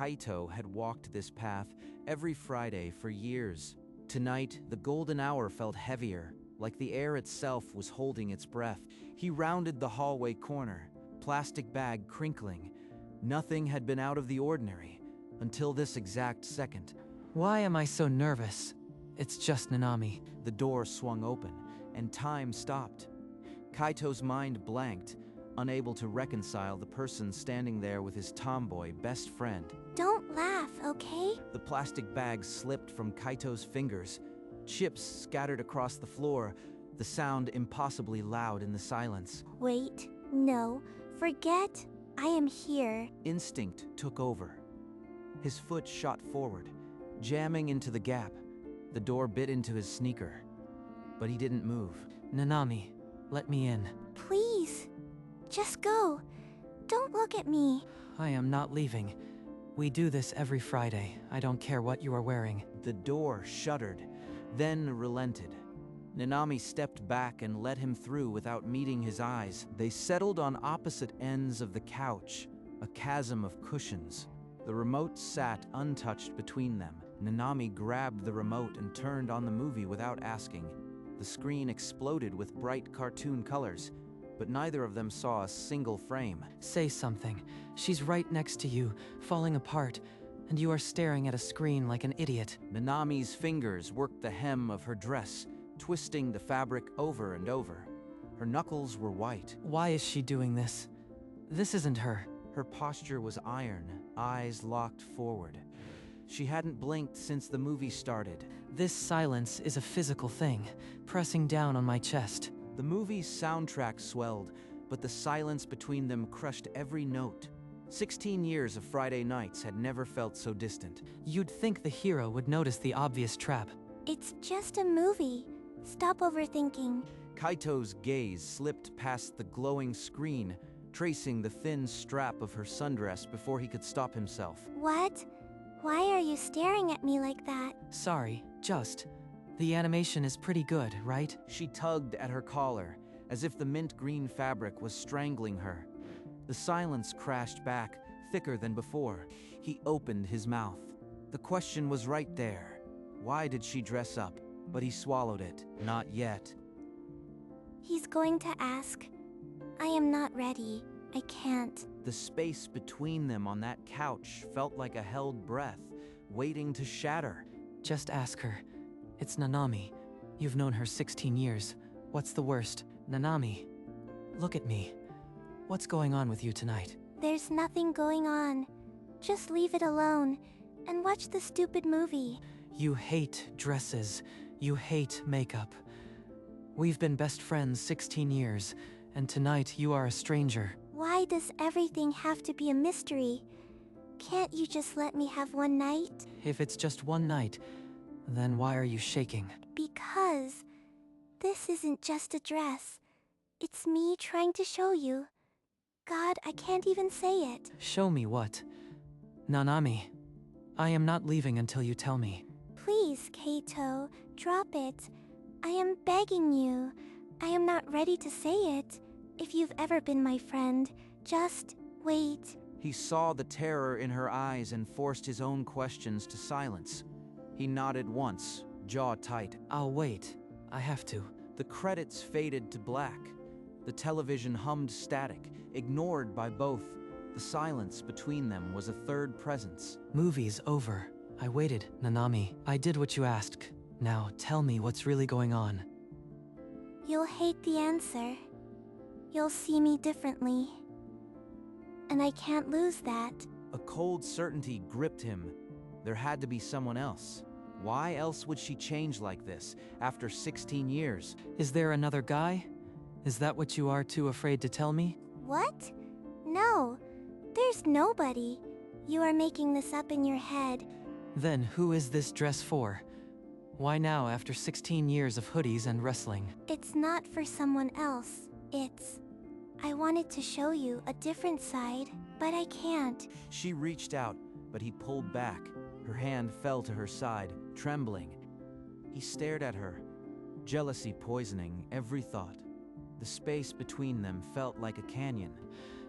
Kaito had walked this path every Friday for years. Tonight, the golden hour felt heavier, like the air itself was holding its breath. He rounded the hallway corner, plastic bag crinkling. Nothing had been out of the ordinary, until this exact second. Why am I so nervous? It's just Nanami. The door swung open, and time stopped. Kaito's mind blanked, unable to reconcile the person standing there with his tomboy best friend. Don't laugh, okay? The plastic bag slipped from Kaito's fingers. Chips scattered across the floor, the sound impossibly loud in the silence. Wait, no, forget. I am here. Instinct took over. His foot shot forward, jamming into the gap. The door bit into his sneaker, but he didn't move. Nanami, let me in. Please, just go. Don't look at me. I am not leaving. We do this every Friday. I don't care what you are wearing. The door shuddered, then relented. Nanami stepped back and let him through without meeting his eyes. They settled on opposite ends of the couch, a chasm of cushions. The remote sat untouched between them. Nanami grabbed the remote and turned on the movie without asking. The screen exploded with bright cartoon colors, but neither of them saw a single frame. Say something. She's right next to you, falling apart, and you are staring at a screen like an idiot. Nanami's fingers worked the hem of her dress, twisting the fabric over and over. Her knuckles were white. Why is she doing this? This isn't her. Her posture was iron, eyes locked forward. She hadn't blinked since the movie started. This silence is a physical thing, pressing down on my chest. The movie's soundtrack swelled, but the silence between them crushed every note. 16 years of Friday nights had never felt so distant. You'd think the hero would notice the obvious trap. It's just a movie. Stop overthinking. Kaito's gaze slipped past the glowing screen, tracing the thin strap of her sundress before he could stop himself. What? Why are you staring at me like that? Sorry, just. The animation is pretty good, right? She tugged at her collar, as if the mint green fabric was strangling her. The silence crashed back, thicker than before. He opened his mouth. The question was right there. Why did she dress up? But he swallowed it. Not yet. He's going to ask. I am not ready. I can't. The space between them on that couch felt like a held breath, waiting to shatter. Just ask her. It's Nanami. You've known her 16 years. What's the worst? Nanami, look at me. What's going on with you tonight? There's nothing going on. Just leave it alone and watch the stupid movie. You hate dresses. You hate makeup. We've been best friends 16 years, and tonight you are a stranger. Why does everything have to be a mystery? Can't you just let me have one night? If it's just one night, then why are you shaking? Because this isn't just a dress. It's me trying to show you. God, I can't even say it. Show me what? Nanami, I am not leaving until you tell me. Please, Kaito, drop it. I am begging you. I am not ready to say it. If you've ever been my friend, just wait. He saw the terror in her eyes and forced his own questions to silence. He nodded once, jaw tight. I'll wait. I have to. The credits faded to black. The television hummed static, ignored by both. The silence between them was a third presence. Movie's over. I waited, Nanami. I did what you asked. Now tell me what's really going on. You'll hate the answer. You'll see me differently. And I can't lose that. A cold certainty gripped him. There had to be someone else. Why else would she change like this, after 16 years? Is there another guy? Is that what you are too afraid to tell me? What? No, there's nobody. You are making this up in your head. Then who is this dress for? Why now after 16 years of hoodies and wrestling? It's not for someone else. I wanted to show you a different side, but I can't. She reached out, but he pulled back. Her hand fell to her side, trembling. He stared at her, jealousy poisoning every thought. The space between them felt like a canyon.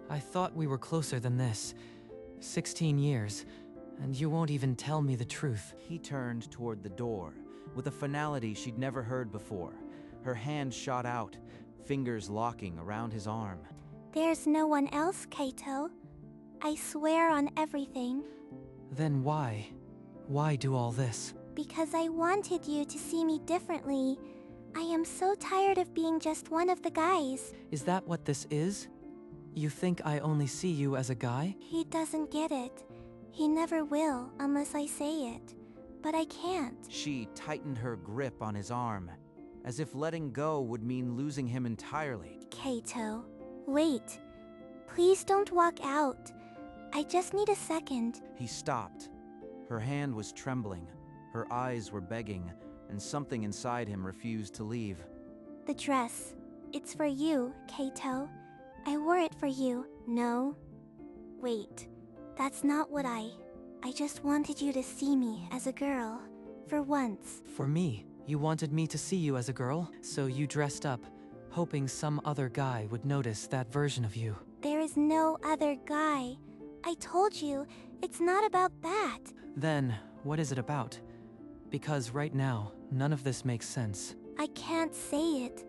I thought we were closer than this. 16 years. And you won't even tell me the truth. He turned toward the door, with a finality she'd never heard before. Her hand shot out, fingers locking around his arm. There's no one else, Kaito. I swear on everything. Then why? Why do all this? Because I wanted you to see me differently. I am so tired of being just one of the guys. Is that what this is? You think I only see you as a guy? He doesn't get it. He never will unless I say it. But I can't. She tightened her grip on his arm, as if letting go would mean losing him entirely. Kaito, wait. Please don't walk out. I just need a second. He stopped. Her hand was trembling, her eyes were begging, and something inside him refused to leave. The dress. It's for you, Kaito. I wore it for you. No. Wait. That's not what I just wanted you to see me as a girl. For once. For me? You wanted me to see you as a girl? So you dressed up, hoping some other guy would notice that version of you. There is no other guy. I told you, it's not about that. Then, what is it about? Because right now, none of this makes sense. I can't say it.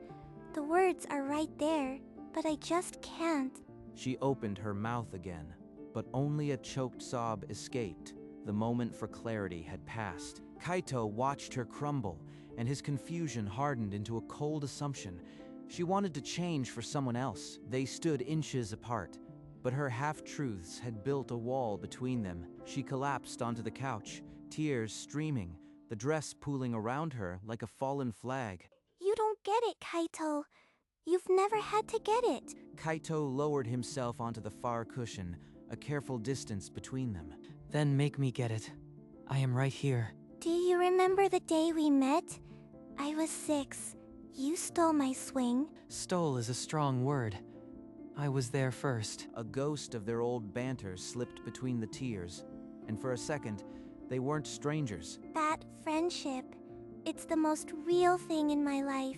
The words are right there, but I just can't. She opened her mouth again, but only a choked sob escaped. The moment for clarity had passed. Kaito watched her crumble, and his confusion hardened into a cold assumption. She wanted to change for someone else. They stood inches apart, but her half-truths had built a wall between them. She collapsed onto the couch, tears streaming, the dress pooling around her like a fallen flag. You don't get it, Kaito. You've never had to get it. Kaito lowered himself onto the far cushion, a careful distance between them. Then make me get it. I am right here. Do you remember the day we met? I was 6. You stole my swing. Stole is a strong word. I was there first. A ghost of their old banter slipped between the tears, and for a second, they weren't strangers. That friendship. It's the most real thing in my life.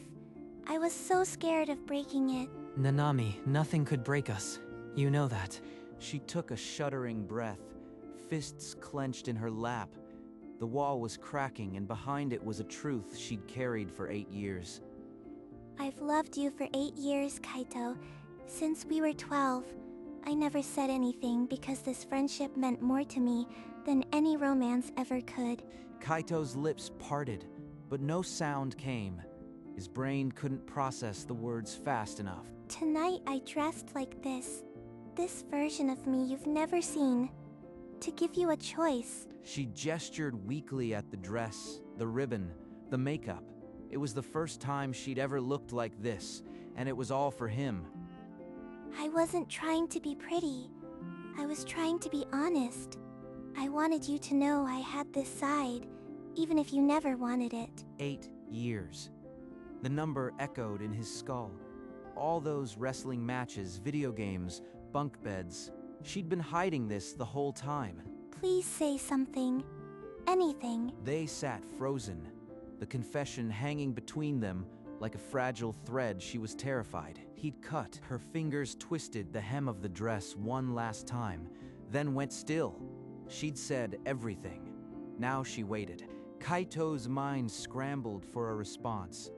I was so scared of breaking it. Nanami, nothing could break us. You know that. She took a shuddering breath, fists clenched in her lap. The wall was cracking, and behind it was a truth she'd carried for 8 years. I've loved you for 8 years, Kaito. Since we were 12. I never said anything because this friendship meant more to me than any romance ever could. Kaito's lips parted, but no sound came. His brain couldn't process the words fast enough. Tonight I dressed like this. This version of me you've never seen. To give you a choice. She gestured weakly at the dress, the ribbon, the makeup. It was the first time she'd ever looked like this, and it was all for him. I wasn't trying to be pretty. I was trying to be honest. I wanted you to know I had this side, even if you never wanted it. 8 years. The number echoed in his skull. All those wrestling matches, video games, bunk beds. She'd been hiding this the whole time. Please say something. Anything. They sat frozen, the confession hanging between them like a fragile thread. She was terrified. He'd cut. Her fingers twisted the hem of the dress one last time, then went still. She'd said everything. Now she waited. Kaito's mind scrambled for a response.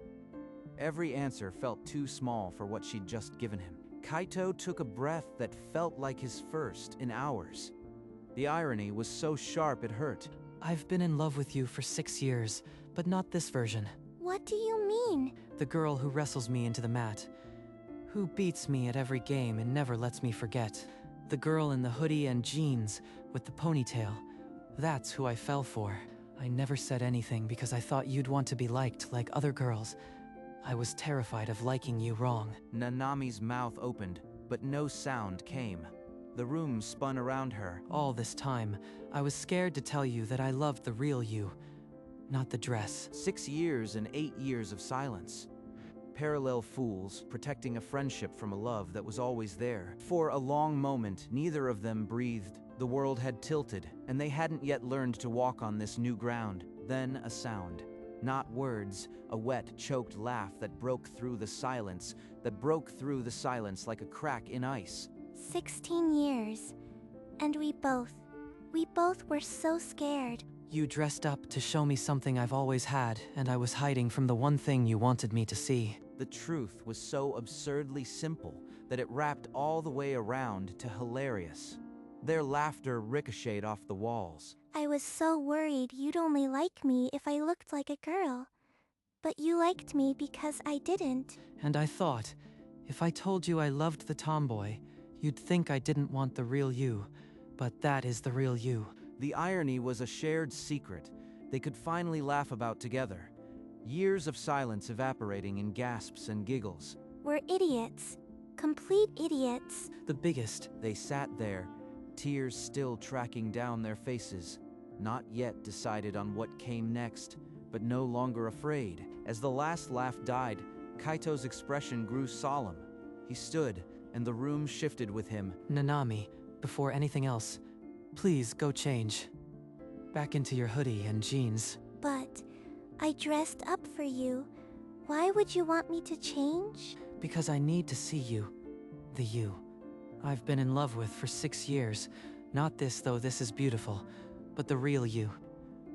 Every answer felt too small for what she'd just given him. Kaito took a breath that felt like his first in hours. The irony was so sharp it hurt. I've been in love with you for 6 years, but not this version. What do you mean? The girl who wrestles me into the mat. Who beats me at every game and never lets me forget. The girl in the hoodie and jeans with the ponytail. That's who I fell for. I never said anything because I thought you'd want to be liked like other girls. I was terrified of liking you wrong. Nanami's mouth opened, but no sound came. The room spun around her. All this time, I was scared to tell you that I loved the real you, not the dress. 6 years and 8 years of silence. Parallel fools, protecting a friendship from a love that was always there. For a long moment, neither of them breathed. The world had tilted, and they hadn't yet learned to walk on this new ground. Then a sound. Not words, a wet, choked laugh that broke through the silence, like a crack in ice. 16 years. And we We both were so scared. You dressed up to show me something I've always had, and I was hiding from the one thing you wanted me to see. The truth was so absurdly simple that it wrapped all the way around to hilarious. Their laughter ricocheted off the walls. I was so worried you'd only like me if I looked like a girl. But you liked me because I didn't. And I thought, if I told you I loved the tomboy, you'd think I didn't want the real you. But that is the real you. The irony was a shared secret they could finally laugh about together. Years of silence evaporating in gasps and giggles. We're idiots. Complete idiots. The biggest. They sat there, tears still tracking down their faces, not yet decided on what came next, but no longer afraid. As the last laugh died, Kaito's expression grew solemn. He stood, and the room shifted with him. Nanami, before anything else, please go change. Back into your hoodie and jeans. But I dressed up for you. Why would you want me to change? Because I need to see you. The you I've been in love with for 6 years. Not this, though this is beautiful, but the real you.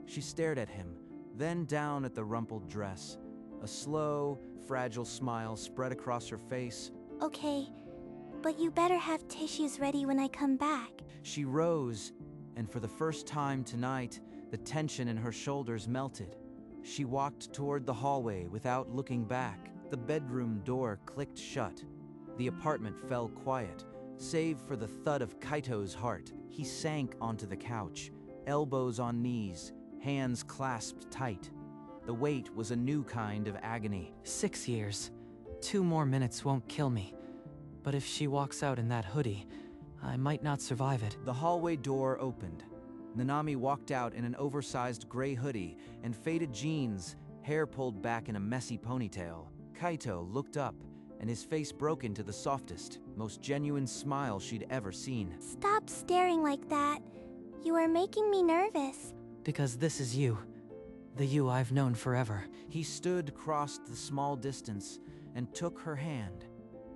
She stared at him, then down at the rumpled dress. A slow, fragile smile spread across her face. Okay, but you better have tissues ready when I come back. She rose, and for the first time tonight, the tension in her shoulders melted. She walked toward the hallway without looking back. The bedroom door clicked shut. The apartment fell quiet, save for the thud of Kaito's heart. He sank onto the couch, elbows on knees, hands clasped tight. The weight was a new kind of agony. 6 years. 2 more minutes won't kill me. But if she walks out in that hoodie, I might not survive it. The hallway door opened. Nanami walked out in an oversized gray hoodie and faded jeans, hair pulled back in a messy ponytail. Kaito looked up, and his face broke into the softest, most genuine smile she'd ever seen. Stop staring like that. You are making me nervous. Because this is you. The you I've known forever. He stood, crossed the small distance, and took her hand.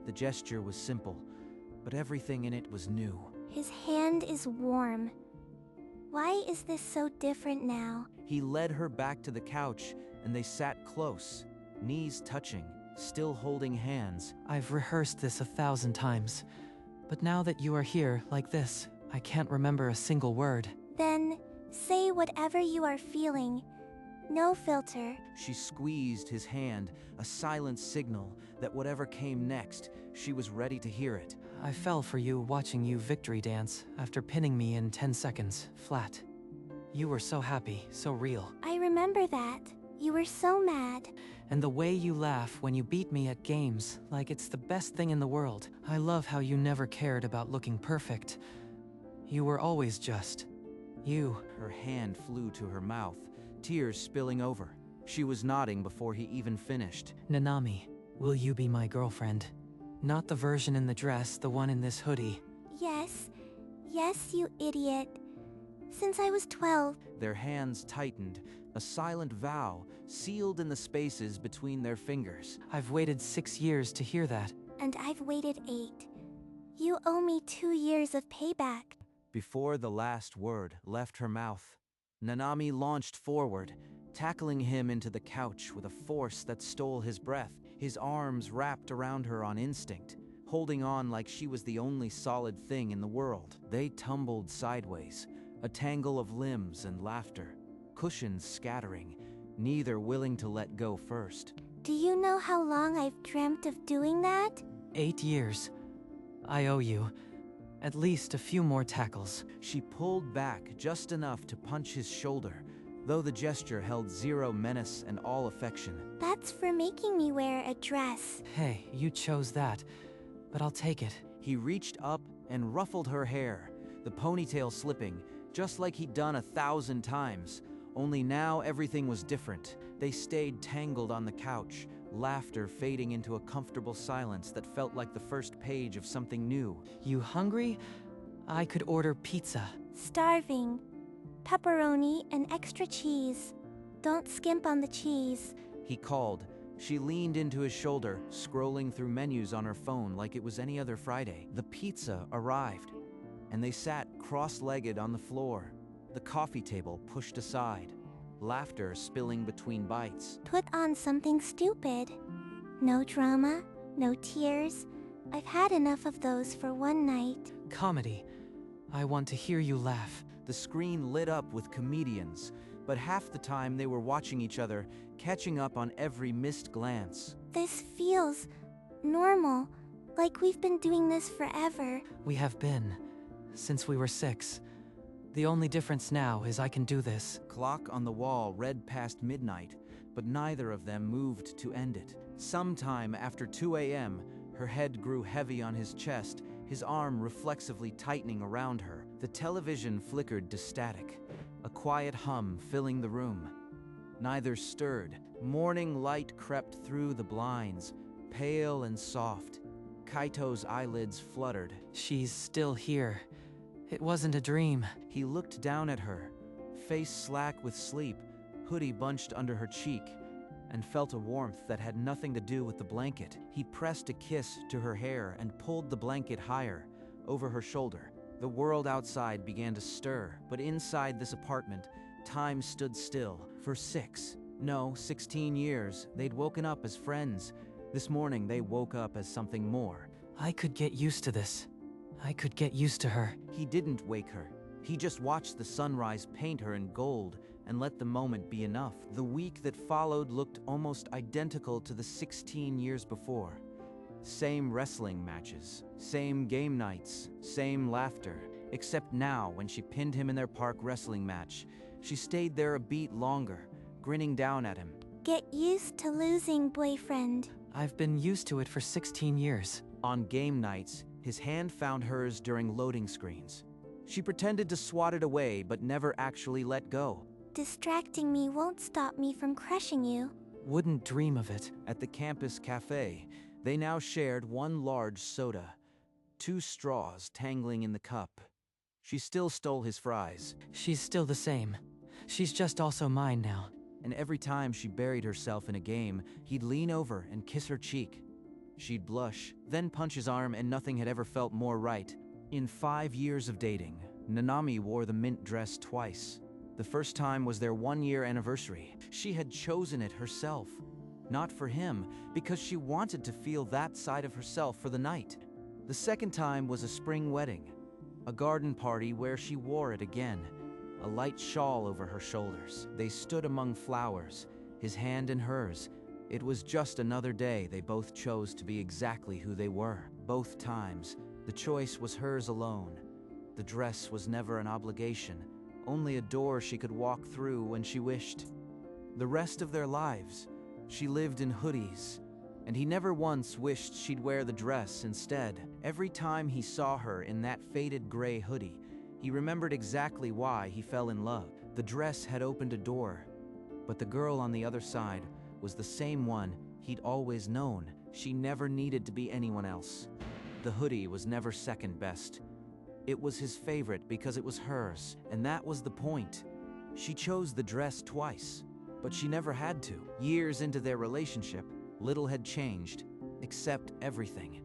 The gesture was simple, but everything in it was new. His hand is warm. Why is this so different now? He led her back to the couch, and they sat close, knees touching, still holding hands. I've rehearsed this 1,000 times, but now that you are here, like this, I can't remember a single word. Then, say whatever you are feeling. No filter. She squeezed his hand, a silent signal that whatever came next, she was ready to hear it. I fell for you watching you victory dance after pinning me in 10 seconds, flat. You were so happy, so real. I remember that. You were so mad. And the way you laugh when you beat me at games, like it's the best thing in the world. I love how you never cared about looking perfect. You were always just you. Her hand flew to her mouth, tears spilling over. She was nodding before he even finished. Nanami, will you be my girlfriend? Not the version in the dress, the one in this hoodie. Yes. Yes, you idiot. Since I was 12. Their hands tightened, a silent vow sealed in the spaces between their fingers. I've waited 6 years to hear that. And I've waited 8. You owe me 2 years of payback. Before the last word left her mouth, Nanami launched forward, tackling him into the couch with a force that stole his breath. His arms wrapped around her on instinct, holding on like she was the only solid thing in the world. They tumbled sideways, a tangle of limbs and laughter, cushions scattering, neither willing to let go first. Do you know how long I've dreamt of doing that? 8 years. I owe you at least a few more tackles. She pulled back just enough to punch his shoulder, though the gesture held zero menace and all affection. That's for making me wear a dress. Hey, you chose that, but I'll take it. He reached up and ruffled her hair, the ponytail slipping, just like he'd done 1,000 times. Only now everything was different. They stayed tangled on the couch, laughter fading into a comfortable silence that felt like the first page of something new. You hungry? I could order pizza. Starving. Pepperoni and extra cheese. Don't skimp on the cheese. He called. She leaned into his shoulder, scrolling through menus on her phone like it was any other Friday. The pizza arrived, and they sat cross-legged on the floor, the coffee table pushed aside, laughter spilling between bites. Put on something stupid. No drama, no tears. I've had enough of those for one night. Comedy. I want to hear you laugh. The screen lit up with comedians, but half the time they were watching each other, catching up on every missed glance. This feels normal, like we've been doing this forever. We have been, since we were 6. The only difference now is I can do this. Clock on the wall read past midnight, but neither of them moved to end it. Sometime after 2 a.m., her head grew heavy on his chest, his arm reflexively tightening around her. The television flickered to static, a quiet hum filling the room. Neither stirred. Morning light crept through the blinds, pale and soft. Kaito's eyelids fluttered. She's still here. It wasn't a dream. He looked down at her, face slack with sleep, hoodie bunched under her cheek, and felt a warmth that had nothing to do with the blanket. He pressed a kiss to her hair and pulled the blanket higher, over her shoulder. The world outside began to stir, but inside this apartment, time stood still. For 16 years, they'd woken up as friends. This morning, they woke up as something more. I could get used to this. I could get used to her. He didn't wake her. He just watched the sunrise paint her in gold and let the moment be enough. The week that followed looked almost identical to the 16 years before. Same wrestling matches, same game nights, same laughter. Except now, when she pinned him in their park wrestling match, she stayed there a beat longer, grinning down at him. Get used to losing, boyfriend. I've been used to it for 16 years. On game nights, his hand found hers during loading screens. She pretended to swat it away, but never actually let go. Distracting me won't stop me from crushing you. Wouldn't dream of it. At the campus cafe, they now shared one large soda, 2 straws tangling in the cup. She still stole his fries. She's still the same. She's just also mine now. And every time she buried herself in a game, he'd lean over and kiss her cheek. She'd blush, then punch his arm, and nothing had ever felt more right. In 5 years of dating, Nanami wore the mint dress twice. The first time was their 1-year anniversary. She had chosen it herself. Not for him, because she wanted to feel that side of herself for the night. The second time was a spring wedding, a garden party where she wore it again, a light shawl over her shoulders. They stood among flowers, his hand in hers. It was just another day they both chose to be exactly who they were. Both times, the choice was hers alone. The dress was never an obligation, only a door she could walk through when she wished. The rest of their lives, she lived in hoodies, and he never once wished she'd wear the dress instead. Every time he saw her in that faded gray hoodie, he remembered exactly why he fell in love. The dress had opened a door, but the girl on the other side was the same one he'd always known. She never needed to be anyone else. The hoodie was never second best. It was his favorite because it was hers, and that was the point. She chose the dress twice, but she never had to. Years into their relationship, little had changed, except everything.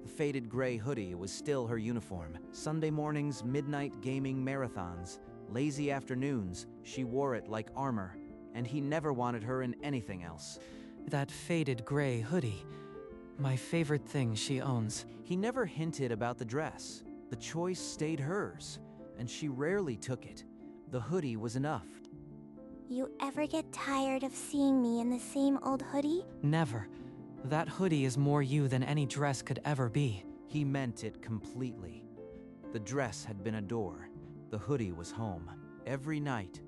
The faded gray hoodie was still her uniform. Sunday mornings, midnight gaming marathons, lazy afternoons, she wore it like armor, and he never wanted her in anything else. That faded gray hoodie. My favorite thing she owns. He never hinted about the dress. The choice stayed hers, and she rarely took it. The hoodie was enough. You ever get tired of seeing me in the same old hoodie? Never. That hoodie is more you than any dress could ever be. He meant it completely. The dress had been a door. The hoodie was home. Every night,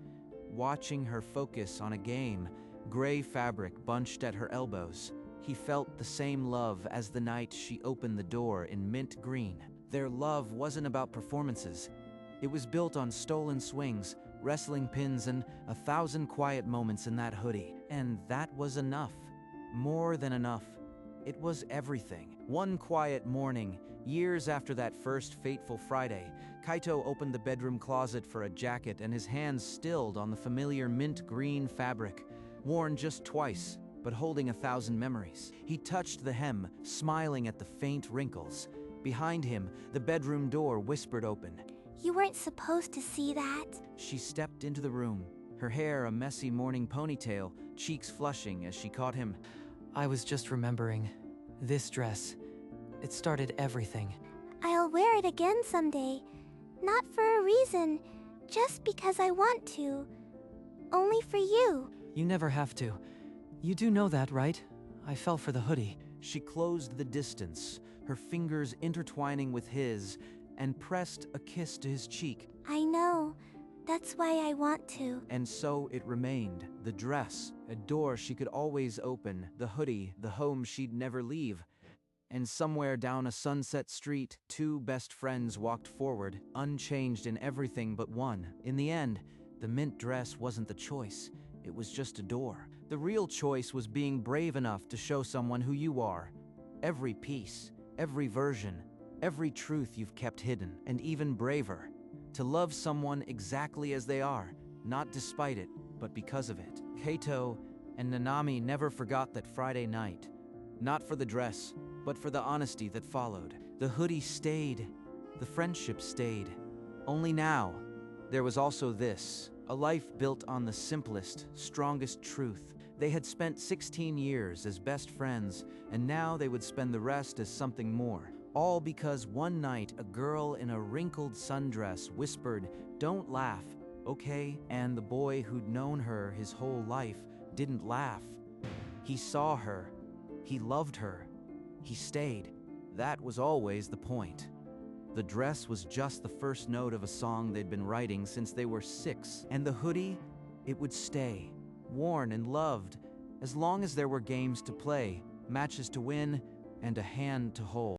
watching her focus on a game, gray fabric bunched at her elbows, he felt the same love as the night she opened the door in mint green. Their love wasn't about performances. It was built on stolen swings, wrestling pins, and 1,000 quiet moments in that hoodie. And that was enough. More than enough. It was everything. One quiet morning, years after that first fateful Friday, Kaito opened the bedroom closet for a jacket, and his hands stilled on the familiar mint green fabric, worn just twice, but holding 1,000 memories. He touched the hem, smiling at the faint wrinkles. Behind him, the bedroom door whispered open. You weren't supposed to see that. She stepped into the room, her hair a messy morning ponytail, cheeks flushing as she caught him. I was just remembering. This dress. It started everything. I'll wear it again someday. Not for a reason, just because I want to. Only for you. You never have to. You do know that, right? I fell for the hoodie. She closed the distance, her fingers intertwining with his, and pressed a kiss to his cheek. I know. That's why I want to. And so it remained. The dress, a door she could always open, the hoodie, the home she'd never leave. And somewhere down a sunset street, two best friends walked forward, unchanged in everything but one. In the end, the mint dress wasn't the choice. It was just a door. The real choice was being brave enough to show someone who you are. Every piece, every version, every truth you've kept hidden, and even braver. To love someone exactly as they are, not despite it, but because of it. Kaito and Nanami never forgot that Friday night. Not for the dress, but for the honesty that followed. The hoodie stayed. The friendship stayed. Only now, there was also this, a life built on the simplest, strongest truth. They had spent 16 years as best friends, and now they would spend the rest as something more. All because one night a girl in a wrinkled sundress whispered, "Don't laugh, okay?" And the boy who'd known her his whole life didn't laugh. He saw her. He loved her. He stayed. That was always the point. The dress was just the first note of a song they'd been writing since they were 6. And the hoodie, it would stay, worn and loved, as long as there were games to play, matches to win, and a hand to hold.